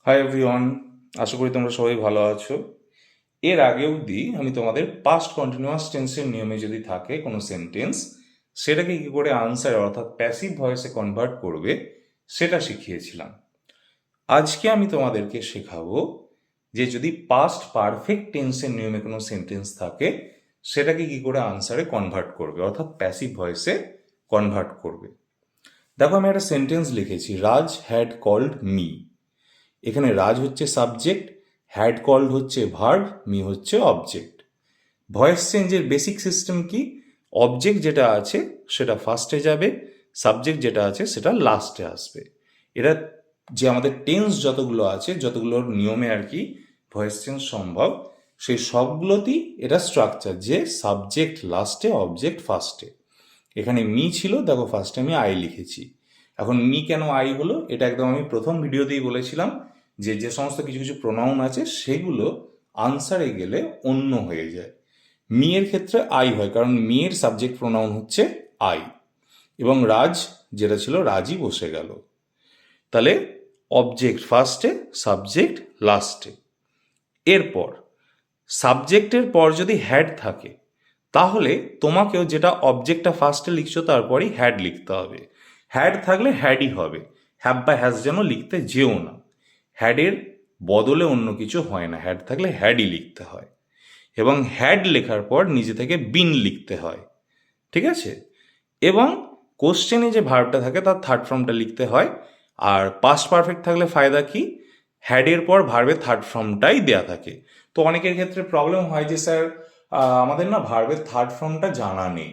Hi everyone, আশা করি তোমরা সবাই ভালো আছো। এর আগে অবধি আমি তোমাদের পাস্ট কন্টিনিউয়াস টেন্সের নিয়মে যদি থাকে কোনো সেন্টেন্স, সেটাকে কি করে আনসার অর্থাৎ প্যাসিভ ভয়েসে কনভার্ট করবে সেটা শিখিয়েছিলাম। আজকে আমি তোমাদেরকে শেখাবো যে যদি পাস্ট পারফেক্ট টেন্সের নিয়মে কোনো সেন্টেন্স থাকে, সেটাকে কি করে আনসারে কনভার্ট করবে অর্থাৎ প্যাসিভ ভয়েসে কনভার্ট করবে। দেখো, আমি একটা সেন্টেন্স লিখেছি, রাজ হ্যাড কল্ড মি। এখানে রাজ হচ্ছে সাবজেক্ট, হ্যাড কল্ড হচ্ছে ভার্ব, মি হচ্ছে অবজেক্ট। ভয়েস চেঞ্জের বেসিক সিস্টেম কি? অবজেক্ট যেটা আছে সেটা ফার্স্টে যাবে, সাবজেক্ট যেটা আছে সেটা লাস্টে আসবে। এটা যে আমাদের টেন্স যতগুলো আছে, যতগুলোর নিয়মে আর কি ভয়েস চেঞ্জ সম্ভব, সেই সবগুলোতেই এটা স্ট্রাকচার যে সাবজেক্ট লাস্টে, অবজেক্ট ফার্স্টে। এখানে মি ছিল, দেখো ফার্স্টে আমি আই লিখেছি। এখন মি কেন আই হলো, এটা একদম আমি প্রথম ভিডিওতেই বলেছিলাম যে যে সমস্ত কিছু কিছু প্রোনাউন আছে সেগুলো আনসারে গেলে অন্য হয়ে যায়। মি এর ক্ষেত্রে আই হয়, কারণ মি এর সাবজেক্ট প্রোনাউন হচ্ছে আই, এবং রাজ যেটা ছিল রাজই বসে গেল। তাহলে অবজেক্ট ফার্স্টে, সাবজেক্ট লাস্টে। এরপর সাবজেক্টের পর যদি হ্যাড থাকে, তাহলে তোমাকেও যেটা অবজেক্টটা ফার্স্টে লিখছো তারপরই হ্যাড লিখতে হবে। হ্যাড থাকলে হ্যাডই হবে, হ্যাভ বা হ্যাজ যেন লিখতে যেও না। হ্যাডের বদলে অন্য কিছু হয় না, হ্যাড থাকলে হ্যাডই লিখতে হয়। এবং হ্যাড লেখার পর নিজে থেকে বিন লিখতে হয়, ঠিক আছে? এবং কোশ্চেনে যে ভার্বটা থাকে তার থার্ড ফর্মটা লিখতে হয়। আর পাস্ট পারফেক্ট থাকলে ফায়দা কি? হ্যাডের পর ভার্বের থার্ড ফর্মটাই দেয়া থাকে। তো অনেকের ক্ষেত্রে প্রবলেম হয় যে স্যার আমাদের না ভার্বের থার্ড ফর্মটা জানা নেই।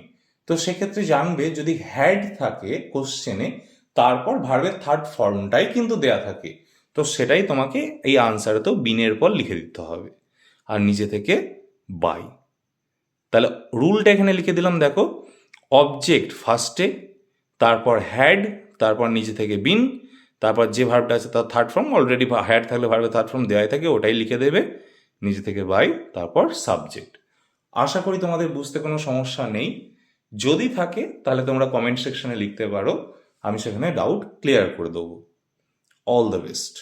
তো সেক্ষেত্রে জানবে যদি হ্যাড থাকে কোশ্চেনে, তারপর ভার্বের থার্ড ফর্মটাই কিন্তু দেয়া থাকে, তো সেটাই তোমাকে এই আনসারে তো বিনের পর লিখে দিতে হবে, আর নিজে থেকে বাই। তাহলে রুলটা এখানে লিখে দিলাম, দেখো, অবজেক্ট ফার্স্টে, তারপর হ্যাড, তারপর নিচে থেকে বিন, তারপর যে ভার্বটা আছে তার থার্ড ফর্ম, অলরেডি হ্যাড থাকলে ভার্বের থার্ড ফর্ম দেওয়াই থাকে, ওটাই লিখে দেবে, নিজে থেকে বাই, তারপর সাবজেক্ট। আশা করি তোমাদের বুঝতে কোনো সমস্যা নেই। যদি থাকে তাহলে তোমরা কমেন্ট সেকশনে লিখতে পারো, আমি সেখানে ডাউট ক্লিয়ার করে দেবো। All the best.